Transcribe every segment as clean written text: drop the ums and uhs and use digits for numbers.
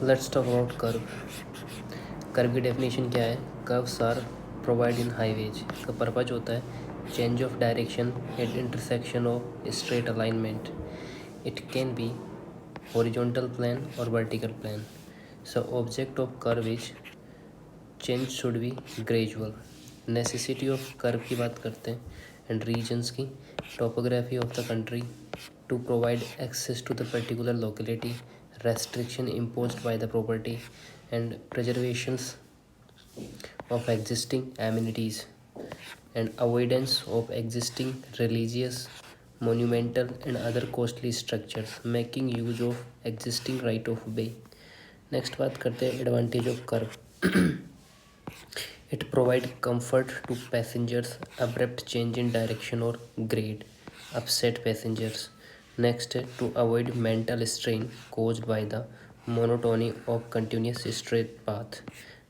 Let's talk about curve. Curve की definition क्या है? Curves are provide in highways का पर्पज होता है change of direction at intersection of straight alignment. It can be horizontal plane और vertical plane. So object of curve is change should be gradual. Necessity of curve की बात करते हैं and reasons की. Topography of the country to provide access to the particular locality, restriction imposed by the property, and preservations of existing amenities, and avoidance of existing religious, monumental, and other costly structures, making use of existing right of way. Next बात करते हैं advantage of curve. It provides comfort to passengers, abrupt change in direction or grade, upset passengers. Next, to avoid mental strain caused by the monotony of continuous straight path.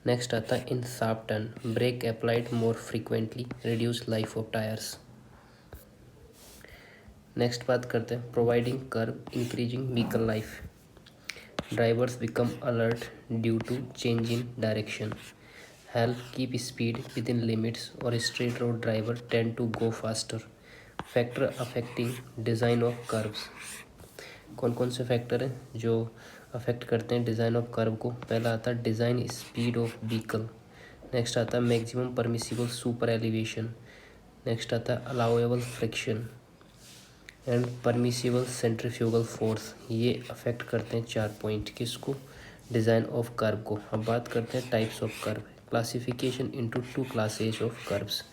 Next आता है in sharp turn, brake applied more frequently, reduce life of tires. Next बात करते हैं providing curve increasing vehicle life. Drivers become alert due to change in direction. Help keep speed within limits or straight road driver tend to go faster. Factor affecting design of curves. कौन कौन से factor हैं जो affect करते हैं design of curve को? पहला आता है design speed of vehicle. Next आता है maximum permissible super elevation. Next आता है allowable friction and permissible centrifugal force. ये अफेक्ट करते हैं 4 पॉइंट किसको? डिज़ाइन ऑफ कर्व को. अब बात करते हैं types of curve. Classification into 2 classes of curves.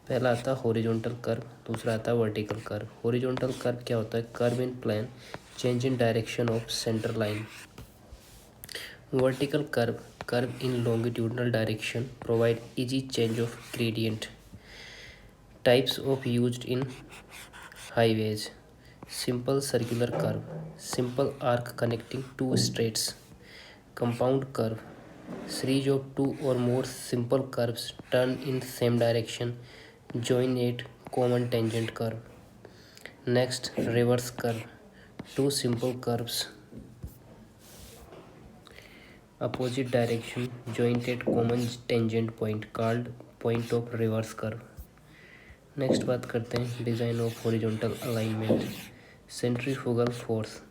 पहला आता है हॉरिजॉन्टल कर्व, दूसरा आता है वर्टिकल कर्व. हॉरिजॉन्टल कर्व क्या होता है? Curve in plane, change in direction of centre line. Vertical curve, curve in longitudinal direction, provide easy change of gradient. Types of used in highways. Simple circular curve, simple arc connecting two straights. Compound curve, series of 2 or more simple curves turn in same direction, join at common tangent curve. Next, reverse curve, 2 simple curves opposite direction joined at common tangent point called point of reverse curve. Next बात करते हैं design of horizontal alignment. Centrifugal force.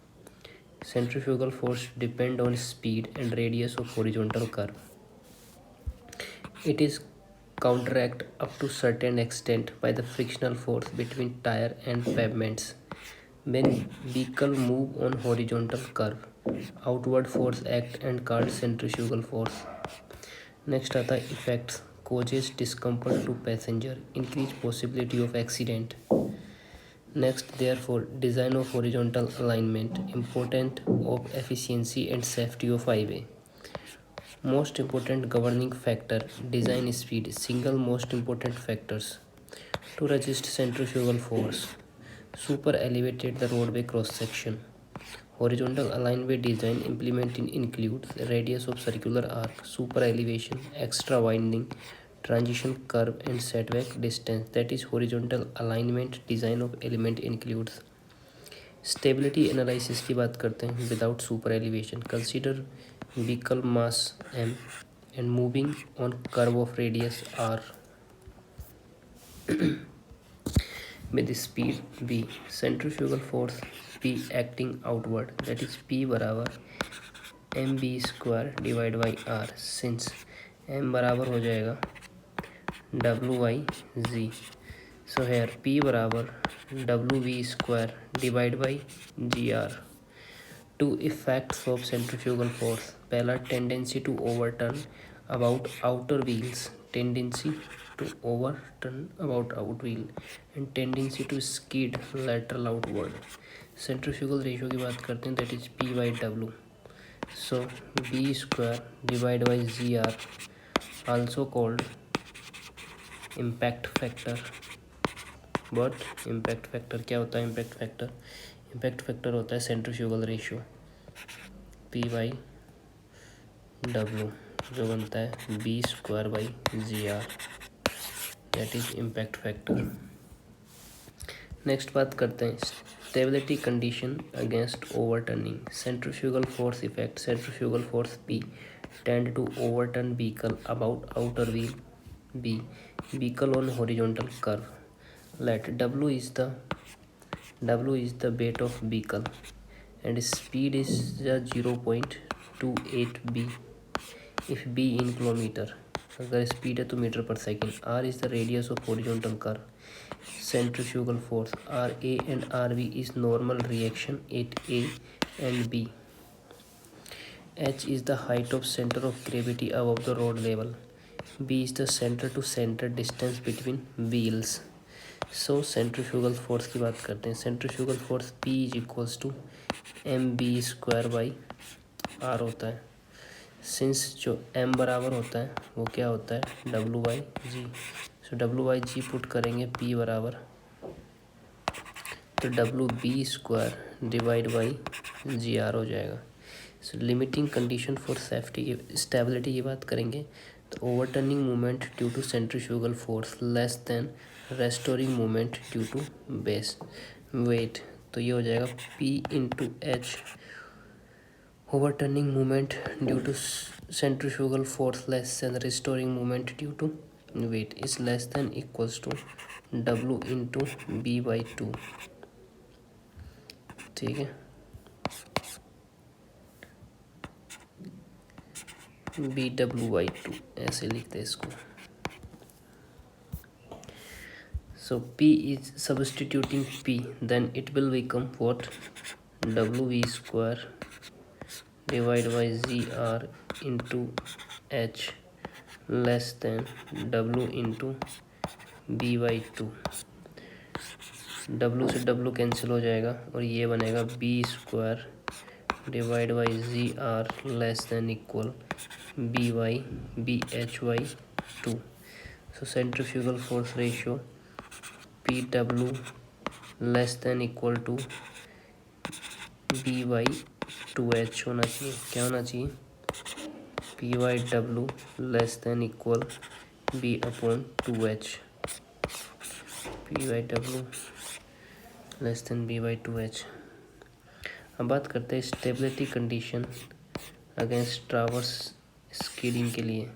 Centrifugal force depend on speed and radius of horizontal curve. It is counteract up to certain extent by the frictional force between tire and pavements. When vehicle move on horizontal curve, outward force act and called centrifugal force. Next आता है effects. Causes discomfort to passenger, increase possibility of accident. Next, therefore, design of horizontal alignment, important of efficiency and safety of highway. Most important governing factor, design speed, single most important factors. To resist centrifugal force, super elevated the roadway cross section. Horizontal alignment design implemented includes radius of circular arc, super elevation, extra winding, transition curve and setback distance. That is horizontal alignment design of element includes. Stability analysis की बात करते हैं. Without super elevation, consider vehicle mass m and moving on curve of radius r with speed v. Centrifugal force P acting outward, that is P बराबर mb square divide by r. Since m बराबर हो जाएगा w/z. So here P बराबर wv square divide by gr. Two effects of centrifugal force. पहला tendency to overturn about outer wheels, tendency to overturn about out wheel and tendency to skid lateral outward. Centrifugal ratio की बात करते हैं, that is P/W. So B square divide by GR, also called impact factor. But impact factor क्या होता है? Impact factor होता है centrifugal ratio P/W, जो बनता है B square by GR, that is impact factor. Next बात करते हैं stability condition against overturning. Centrifugal force effect. Centrifugal force P tend to overturn vehicle about outer wheel B. Vehicle on horizontal curve. Let W is the weight of vehicle and speed is 0.28 b. if b in kilometre, अगर speed है तो metre पर second. r is the radius of horizontal curve. Centrifugal force Ra and Rb is normal reaction at A and B. H is the height of center of gravity above the road level. B is the center to center distance between wheels. So centrifugal force की बात करते हैं. Centrifugal force P is equals to mv² by r होता है. Since जो m बराबर होता है वो क्या होता है W/g. सो W/g पुट करेंगे P बराबर तो WB² डिवाइड बाई GR हो जाएगा. So limiting condition for safety stability की बात करेंगे तो overturning moment due to centrifugal force less than restoring moment due to base weight. तो ये हो जाएगा P into H. Overturning moment due to centrifugal force less than restoring moment due to weight is less than equals to W into B/2. ठीक है, BW/2 ऐसे लिखते हैं इसको. So P is substituting P, then it will become what? WV² divided by GR into H less than W into B/2. W से W cancel हो जाएगा और ये बनेगा B² divide by GR less than equal BH/2. So centrifugal force ratio PW less than equal to B/2H होना चाहिए. क्या होना चाहिए? P/W less than equal B/2H. P/W less than B/2H. अब बात करते हैं stability condition against transverse skidding के लिए.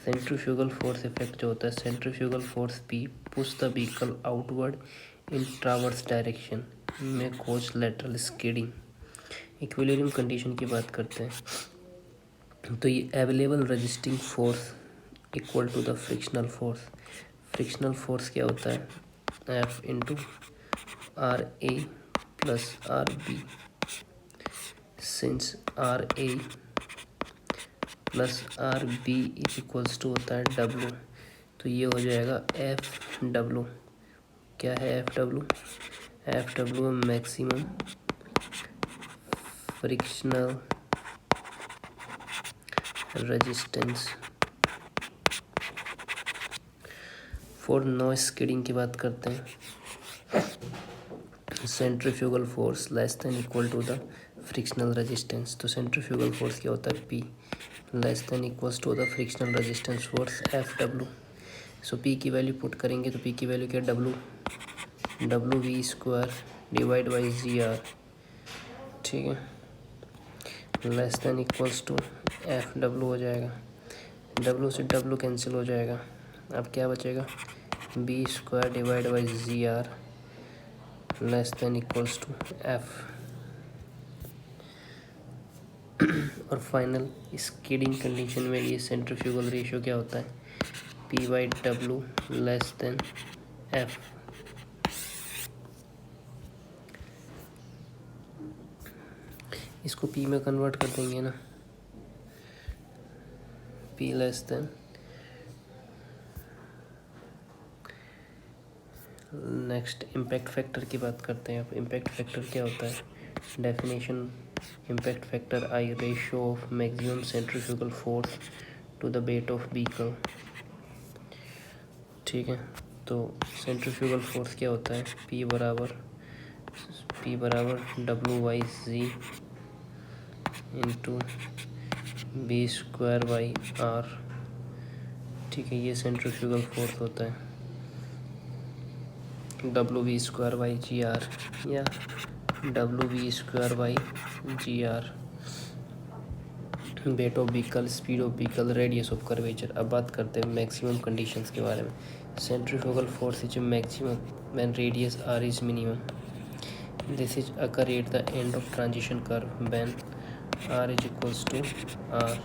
सेंट्रीफ्यूगल फोर्स इफेक्ट जो होता है centrifugal force P push the vehicle outward in transverse direction में कोज लेटरल स्कीडिंग. इक्विलिब्रियम कंडीशन की बात करते हैं तो ये available resisting force equal to the frictional force. Frictional force क्या होता है? F into RA plus RB. Since RA plus RB is equals to होता है W, तो ये हो जाएगा FW. क्या है FW? FW है maximum frictional resistance for no skidding की बात करते हैं. Centrifugal force less than equal to the frictional resistance. तो सेंट्रीफ्यूगल फोर्स क्या होता है? P less than equals to the frictional resistance force FW. So P की वैल्यू पुट करेंगे तो P की वैल्यू क्या? WV² divide by GR. ठीक है, less than equals to FW हो जाएगा. W से W कैंसिल हो जाएगा. अब क्या बचेगा? B² divide by GR less than equals to F. और फाइनल स्कीडिंग कंडीशन में ये सेंट्रीफ्यूगल रेशियो क्या होता है? P/W less than F. इसको P में कन्वर्ट कर देंगे ना, P less than. Next impact factor की बात करते हैं. अब इम्पैक्ट फैक्टर क्या होता है? Definition impact factor I ratio of maximum centrifugal force to the weight of vehicle. ठीक है, तो सेंट्रीफ्यूगल फोर्स क्या होता है? P बराबर W/g into B² by R. ठीक है, ये सेंट्रीफ्यूगल फोर्स होता है WV² बाई GR या WV²/GR, weight of vehicle, speed of vehicle, radius of curvature. अब बात करते हैं मैक्सिमम कंडीशंस के बारे में। Centrifugal force is maximum when radius r is minimum. This is occur at the end of transition curve when r is equals to r।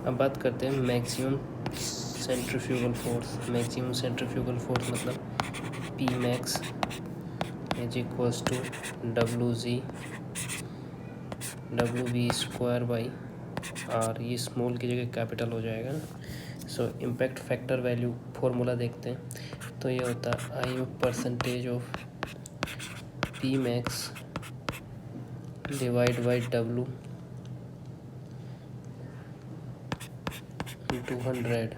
अब बात करते हैं maximum centrifugal force. Maximum centrifugal force मतलब P max is equals to WV²/R। ये small की जगह capital हो जाएगा। सो इम्पैक्ट फैक्टर वैल्यू फॉर्मूला देखते हैं, तो ये होता है I percentage of P max divide by W into 100।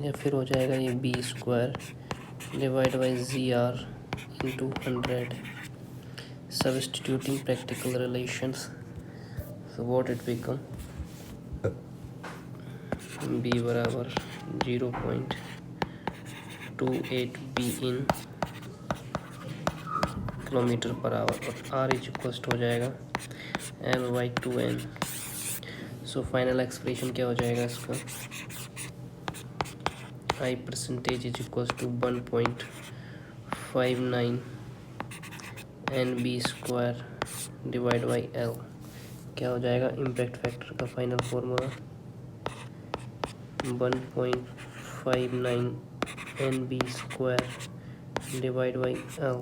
या फिर हो जाएगा ये B² divide by ZR into 100। Substituting practical relations, so what it become, B बराबर 0.28 B in kilometre per hour और R इज इक्वल्स हो जाएगा L/2N। सो फाइनल एक्सप्रेशन क्या हो जाएगा इसका, I percentage is equals to 1.59 NB² divide by L। क्या हो जाएगा इम्पैक्ट फैक्टर का final formula 1.59 NB² divide by L।